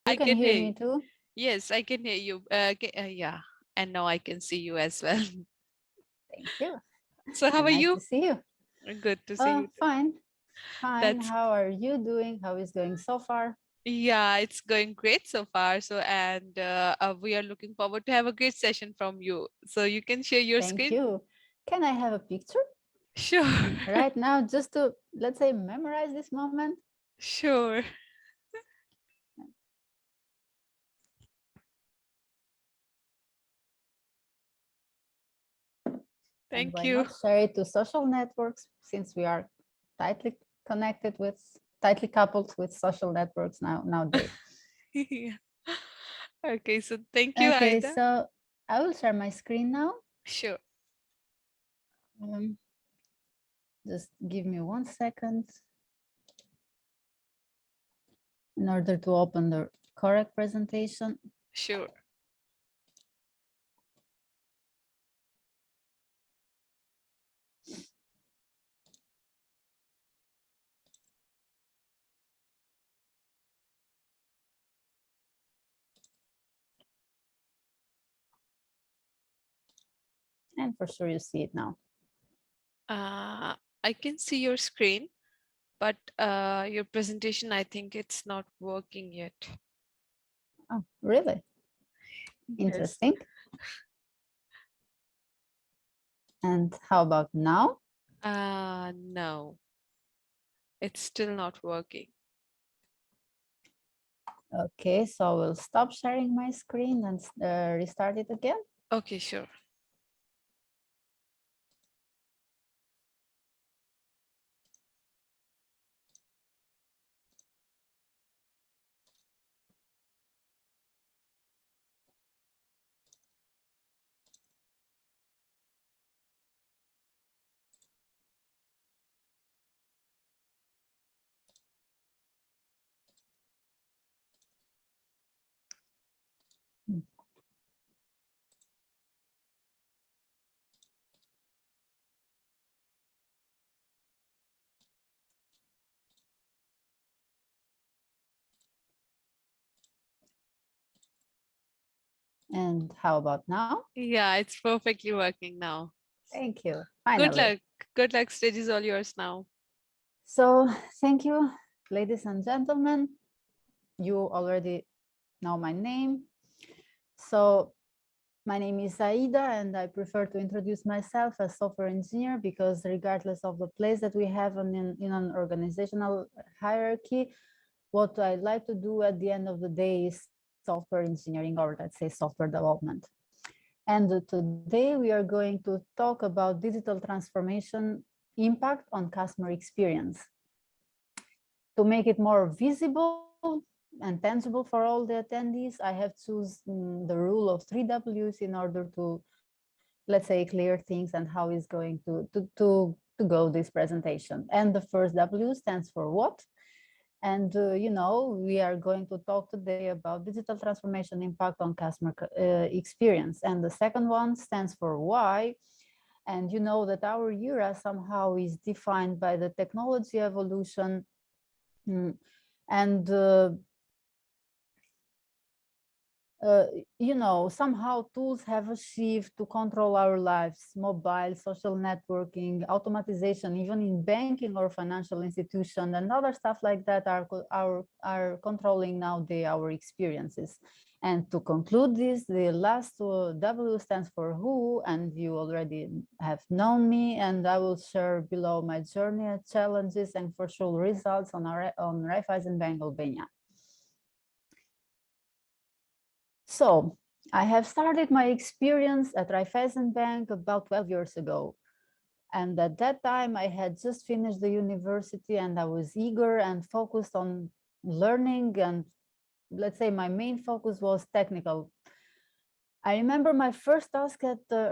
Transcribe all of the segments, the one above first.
You I can can hear hear me you. too? Yes, I can hear you. Yeah, and now I can see you as well. Thank you. So how And are nice to you? see you. Good to see you too. Fine, fine. That's How are you doing? How is going so far? Yeah, it's going great so far. So and we are looking forward to have a great session from you. So you can share your Thank screen. you. Can I have a picture Sure, right now just to, let's say, memorize this moment? sure. And Thank why you. not share it to social networks since we are tightly connected with, tightly coupled with social networks nowadays. Yeah. Okay, so thank you, Okay, Aida. so I will share my screen now. Sure. Um, just give me 1 second in order to open the correct presentation. Sure. And for sure you see it now. Uh, I can see your screen, but your presentation, I think it's not working yet. Oh, really? Yes. Interesting. And how about now? No, it's still not working. Okay, so we'll stop sharing my screen and restart it again. Okay, sure. And how about now? Yeah, it's perfectly working now. Thank you. Good Finally. luck. Good luck. Stage is all yours now. So thank you, ladies and gentlemen. You already know my name. So my name is Aida, and I prefer to introduce myself as software engineer because regardless of the place that we have in an organizational hierarchy, what I like to do at the end of the day is software engineering, or let's say software development. And today we are going to talk about digital transformation impact on customer experience. To make it more visible and tangible for all the attendees, I have chosen the rule of 3 Ws in order to, let's say, clear things and how is going to go this presentation. And the first W stands for what? And, we are going to talk today about digital transformation impact on customer experience. And the second one stands for why. And you know that our era somehow is defined by the technology evolution. And uh, somehow tools have achieved to control our lives, mobile, social networking, automatization, even in banking or financial institution and other stuff like that are controlling nowadays our experiences. And to conclude this, the last W stands for who, and you already have known me, and I will share below my journey, challenges, and for sure results on Raiffeisen Bank Albania. So I have started my experience at Raiffeisen Bank about 12 years ago. And at that time, I had just finished the university and I was eager and focused on learning. And let's say my main focus was technical. I remember my first task at the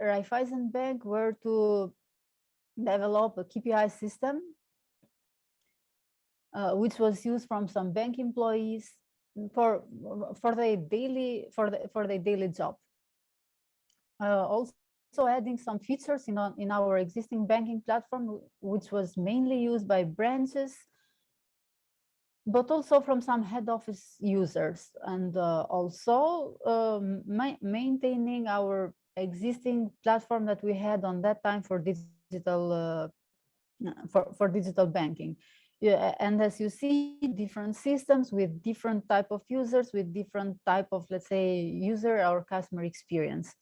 Raiffeisen Bank were to develop a KPI system, which was used from some bank employees for their daily job. Also adding some features in our existing banking platform, which was mainly used by branches but also from some head office users, and also maintaining our existing platform that we had on that time for digital banking. Yeah, and as you see, different systems with different type of users, with different type of, let's say, user or customer experience.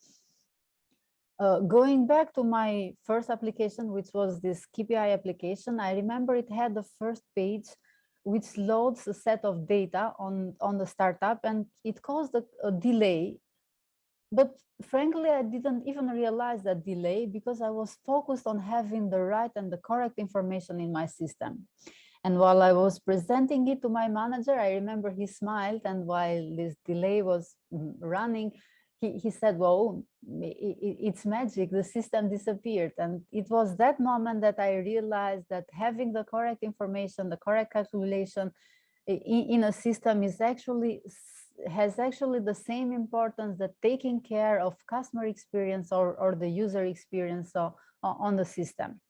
Going back to my first application, which was this KPI application, I remember it had the first page which loads a set of data on the startup, and it caused a delay. But frankly, I didn't even realize that delay because I was focused on having the right and the correct information in my system. And while I was presenting it to my manager, I remember he smiled, and while this delay was running, he said, well, it's magic, the system disappeared. And it was that moment that I realized that having the correct information, the correct calculation in a system has actually the same importance that taking care of customer experience or the user experience on the system.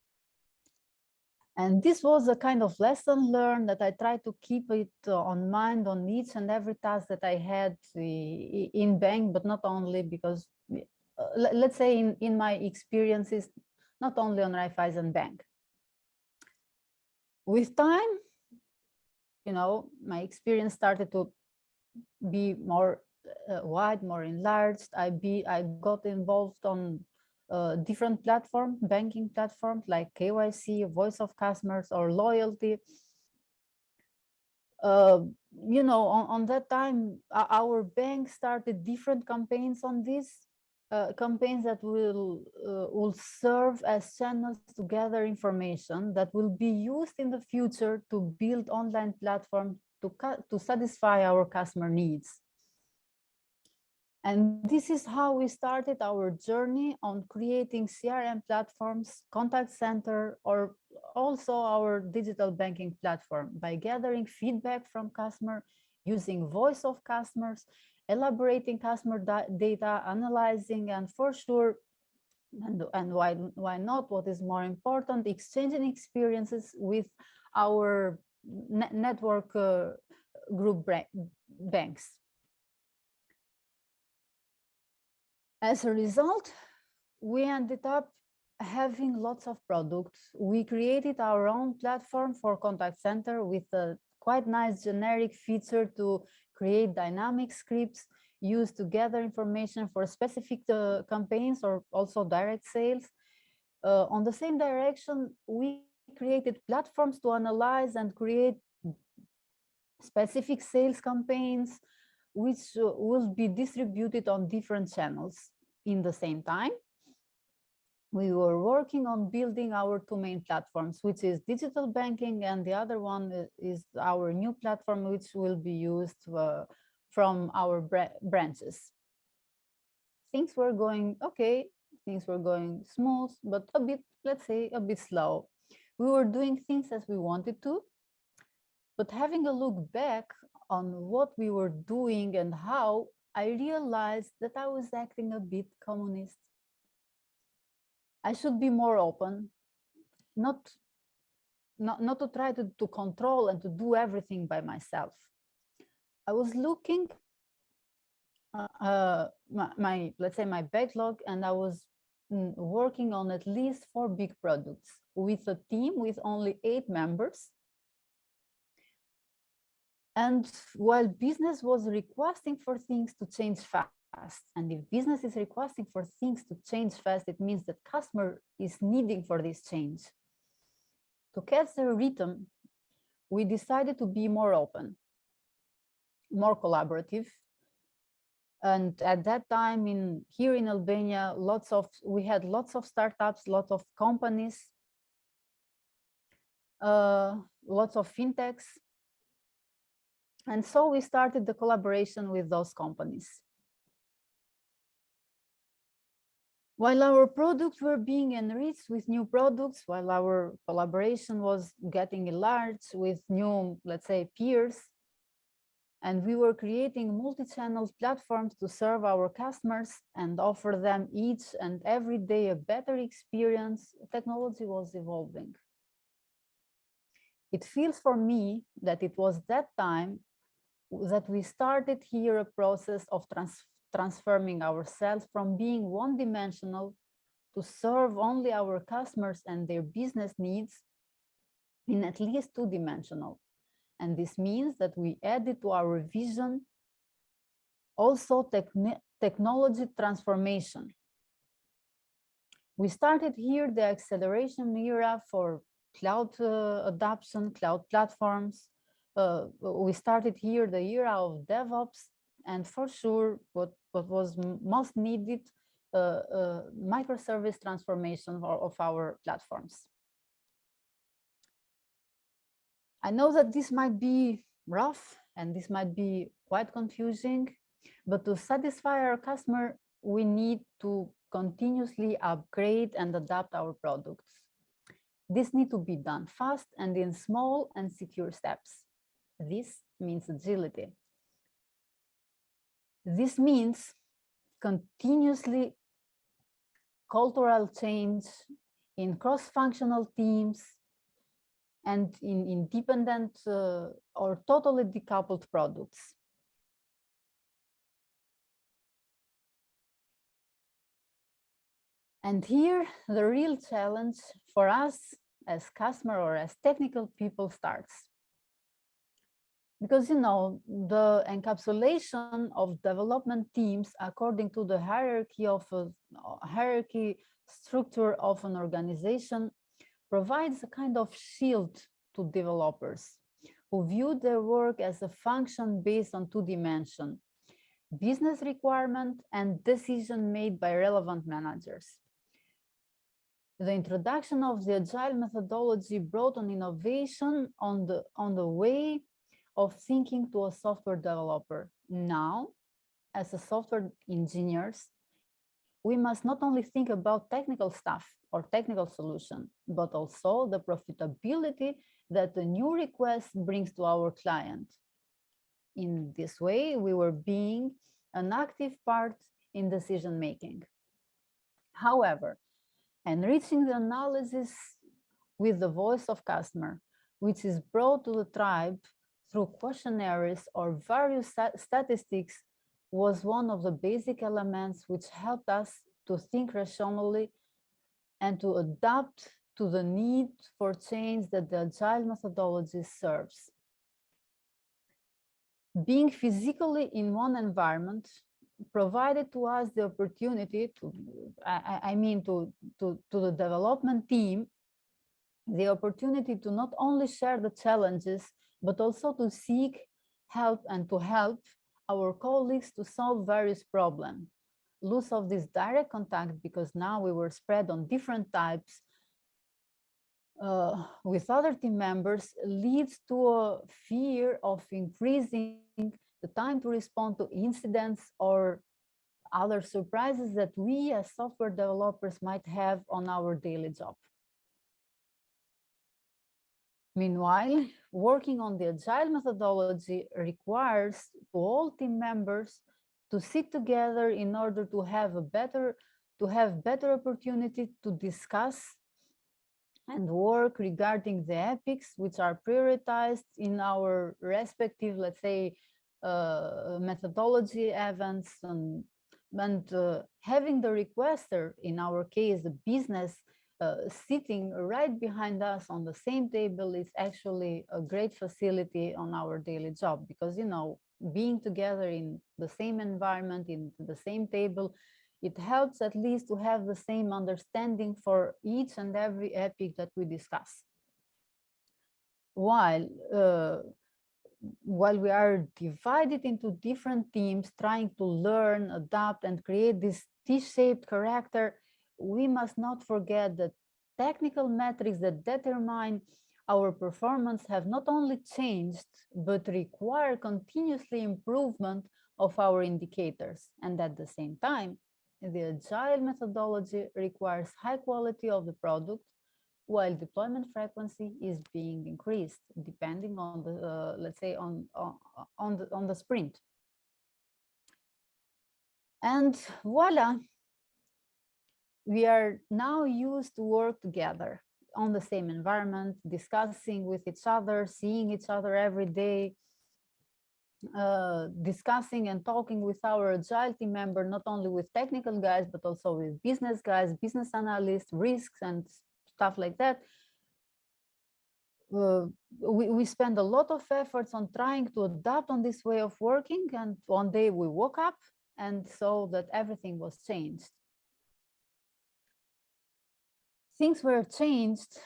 And this was a kind of lesson learned that I try to keep it on mind on each and every task that I had in bank, but not only, because let's say in my experiences, not only on Raiffeisen Bank. With time, my experience started to be more wide, more enlarged. I got involved on different banking platforms like KYC, voice of customers, or loyalty. On that time, our bank started different campaigns on this, campaigns that will serve as channels to gather information that will be used in the future to build online platforms to satisfy our customer needs. And this is how we started our journey on creating CRM platforms, contact center, or also our digital banking platform by gathering feedback from customers, using voice of customers, elaborating customer data, analyzing, and for sure, and why not, what is more important, exchanging experiences with our network group banks. As a result, we ended up having lots of products. We created our own platform for contact center with a quite nice generic feature to create dynamic scripts used to gather information for specific campaigns or also direct sales. On the same direction, we created platforms to analyze and create specific sales campaigns, which will be distributed on different channels in the same time. We were working on building our two main platforms, which is digital banking, and the other one is our new platform, which will be used from our branches. Things were going okay, things were going smooth, but a bit, let's say, a bit slow. We were doing things as we wanted to, but having a look back on what we were doing and how, I realized that I was acting a bit communist. I should be more open, not to try to control and to do everything by myself. I was looking let's say my backlog, and I was working on at least 4 big products with a team with only 8 members. And while business was requesting for things to change fast, and if business is requesting for things to change fast, it means that customer is needing for this change. To catch the rhythm, we decided to be more open, more collaborative. And at that time, here in Albania, we had lots of startups, lots of companies, lots of fintechs. And so we started the collaboration with those companies. While our products were being enriched with new products, while our collaboration was getting enlarged with new, let's say, peers, and we were creating multi-channel platforms to serve our customers and offer them each and every day a better experience, technology was evolving. It feels for me that it was that time that we started here a process of transforming ourselves from being one-dimensional to serve only our customers and their business needs in at least two-dimensional. And this means that we added to our vision also technology transformation. We started here the acceleration era for cloud adoption, cloud platforms. We started here the era of DevOps, and for sure, what was most needed, microservice transformation of our platforms. I know that this might be rough and this might be quite confusing, but to satisfy our customer, we need to continuously upgrade and adapt our products. This needs to be done fast and in small and secure steps. This means agility. This means continuously cultural change in cross-functional teams and in independent or totally decoupled products. And here, the real challenge for us as customer or as technical people starts. Because, you know, the encapsulation of development teams according to the hierarchy structure of an organization provides a kind of shield to developers who view their work as a function based on two dimensions: business requirement and decision made by relevant managers. The introduction of the agile methodology brought an innovation on the way of thinking to a software developer. Now, as a software engineers, we must not only think about technical stuff or technical solution, but also the profitability that the new request brings to our client. In this way, we were being an active part in decision making. However, enriching the analysis with the voice of customer, which is brought to the tribe through questionnaires or various statistics, was one of the basic elements which helped us to think rationally and to adapt to the need for change that the agile methodology serves. Being physically in one environment provided to us the opportunity to, to the development team, the opportunity to not only share the challenges, but also to seek help and to help our colleagues to solve various problems. Loss of this direct contact, because now we were spread on different types with other team members, leads to a fear of increasing the time to respond to incidents or other surprises that we as software developers might have on our daily job. Meanwhile, working on the agile methodology requires all team members to sit together in order to have better opportunity to discuss and work regarding the epics which are prioritized in our respective, let's say, methodology events, and having the requester, in our case, the business, sitting right behind us on the same table is actually a great facility on our daily job, because, you know, being together in the same environment, in the same table, it helps at least to have the same understanding for each and every epic that we discuss. While we are divided into different teams, trying to learn, adapt, and create this T-shaped character, we must not forget that technical metrics that determine our performance have not only changed, but require continuously improvement of our indicators. And at the same time, the agile methodology requires high quality of the product, while deployment frequency is being increased depending on the, let's say, on the sprint. And voila, we are now used to work together. on the same environment, discussing with each other, seeing each other every day, discussing and talking with our agile team member, not only with technical guys, but also with business guys, business analysts, risks and stuff like that. We spend a lot of efforts on trying to adapt on this way of working, and one day we woke up and saw that everything was changed. Things were changed,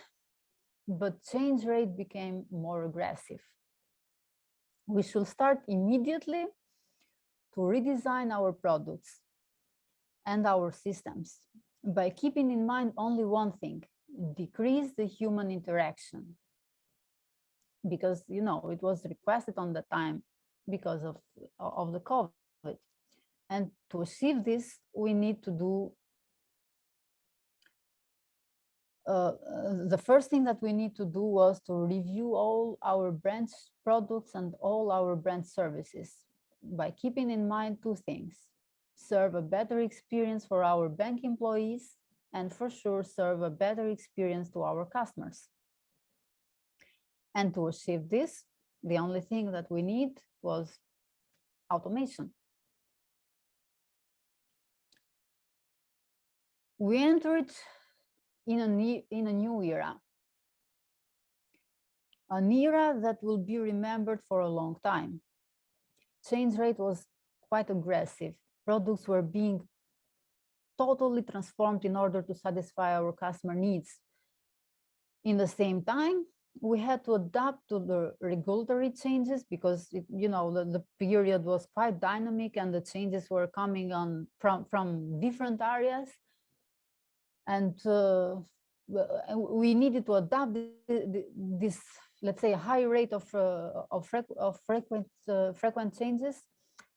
but change rate became more aggressive. We should start immediately to redesign our products and our systems by keeping in mind only one thing: decrease the human interaction. Because, you know, it was requested on the time because of the COVID. And to achieve this, we need to do the first thing that we need to do was to review all our branch products and all our branch services by keeping in mind two things: serve a better experience for our bank employees, and for sure serve a better experience to our customers. And to achieve this, the only thing that we need was automation. We entered in a new era, an era that will be remembered for a long time. Change rate was quite aggressive. Products were being totally transformed in order to satisfy our customer needs. In the same time, we had to adapt to the regulatory changes because the period was quite dynamic and the changes were coming on from different areas, and we needed to adapt this, let's say, high rate of frequent changes.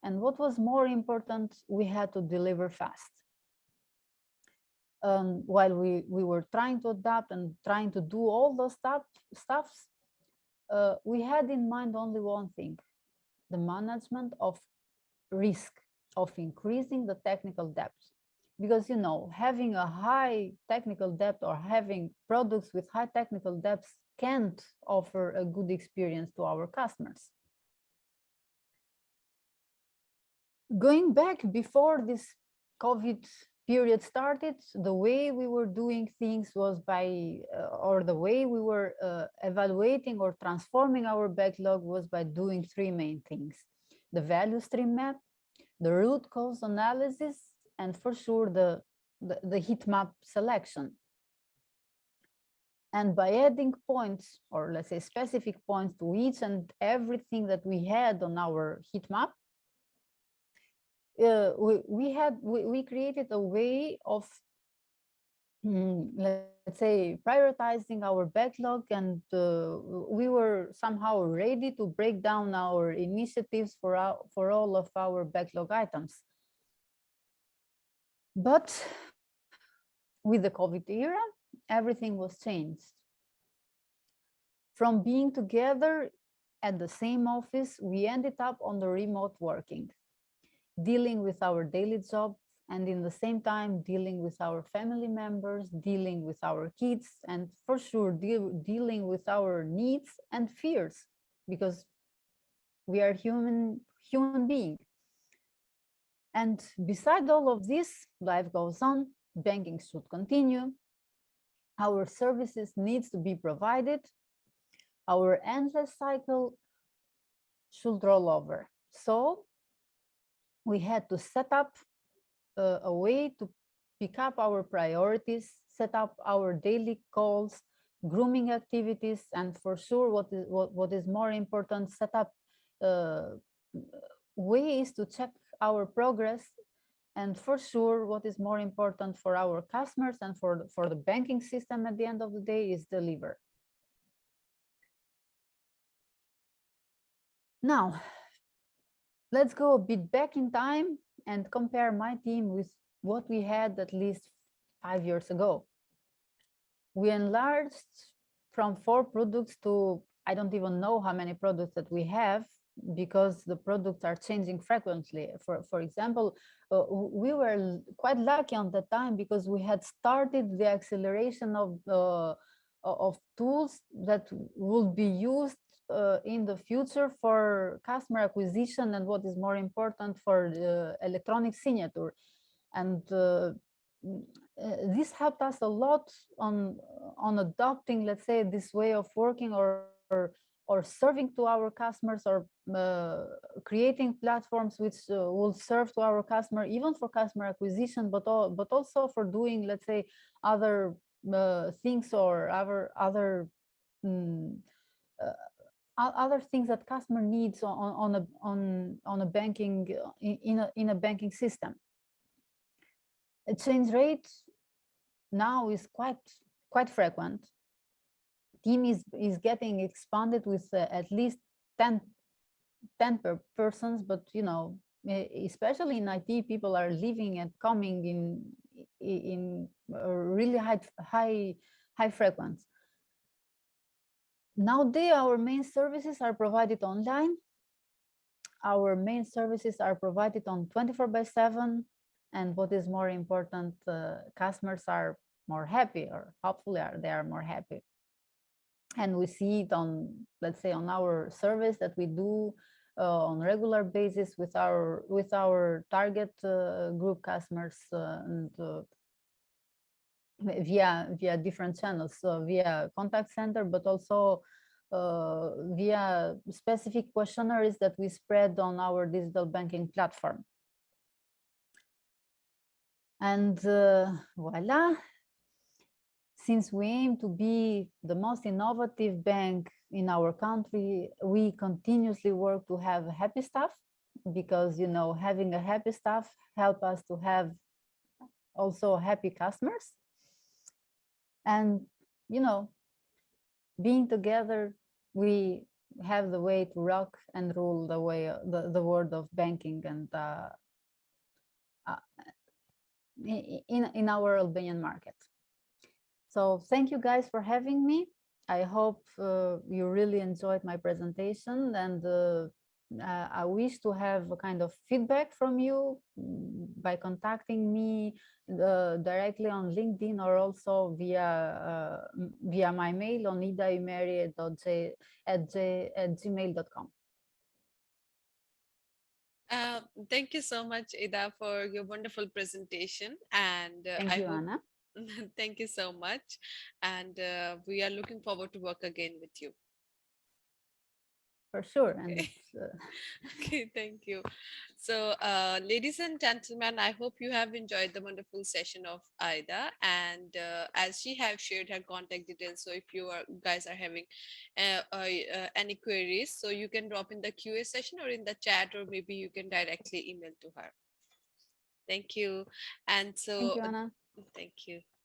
And what was more important, we had to deliver fast. While we were trying to adapt and trying to do all those stuffs, we had in mind only one thing: the management of risk, of increasing the technical debt. Because, having a high technical debt or having products with high technical debts can't offer a good experience to our customers. Going back before this COVID period started, the way we were doing things was or the way we were evaluating or transforming our backlog was by doing three main things: the value stream map, the root cause analysis, and for sure the heat map selection. And by adding points, or let's say specific points, to each and everything that we had on our heat map, we created a way of, let's say, prioritizing our backlog, and we were somehow ready to break down our initiatives for all of our backlog items. But with the COVID era, everything was changed. From being together at the same office, we ended up on the remote working, dealing with our daily job, and in the same time dealing with our family members, dealing with our kids, and for sure dealing with our needs and fears, because we are human beings. And beside all of this, life goes on, banking should continue, our services needs to be provided, our endless cycle should roll over. So we had to set up a way to pick up our priorities, set up our daily calls, grooming activities, and for sure, what is more important, set up ways to check our progress. And for sure, what is more important for our customers and for the banking system at the end of the day is deliver. Now, let's go a bit back in time and compare my team with what we had at least 5 years ago. We enlarged from 4 products to, I don't even know how many products that we have, because the products are changing frequently. For example, we were quite lucky on that time because we had started the acceleration of of tools that will be used in the future for customer acquisition, and what is more important, for the electronic signature. And this helped us a lot on adopting, let's say, this way of working, or serving to our customers, or creating platforms which will serve to our customer, even for customer acquisition, but also for doing, let's say, other things, or other mm, uh, other things that customer needs on a banking, in a banking system. Exchange rate now is quite frequent. Team is getting expanded with at least 10 persons, but especially in IT, people are leaving and coming in really high frequency. Nowadays, our main services are provided online. Our main services are provided on 24/7, and what is more important, customers are more happy, or hopefully they are more happy. And we see it on, let's say, on our service that we do on regular basis with our target group customers, and via different channels, so via contact center, but also via specific questionnaires that we spread on our digital banking platform. And voila, since we aim to be the most innovative bank in our country, we continuously work to have happy staff, because having a happy staff help us to have also happy customers. And being together, we have the way to rock and rule the world of banking, and in our Albanian market. So thank you guys for having me. I hope you really enjoyed my presentation, and I wish to have a kind of feedback from you by contacting me directly on LinkedIn, or also via my mail on ymeri@gmail.com. Thank you so much, Ida, for your wonderful presentation. And Thank I you, hope, Anna. thank you so much. And we are looking forward to work again with you. For sure. And Okay. Okay, thank you. So, ladies and gentlemen, I hope you have enjoyed the wonderful session of Aida. And as she have shared her contact details, so if guys are having any queries, so you can drop in the QA session or in the chat, or maybe you can directly email to her. Thank you. And thank so, you, Anna. thank you.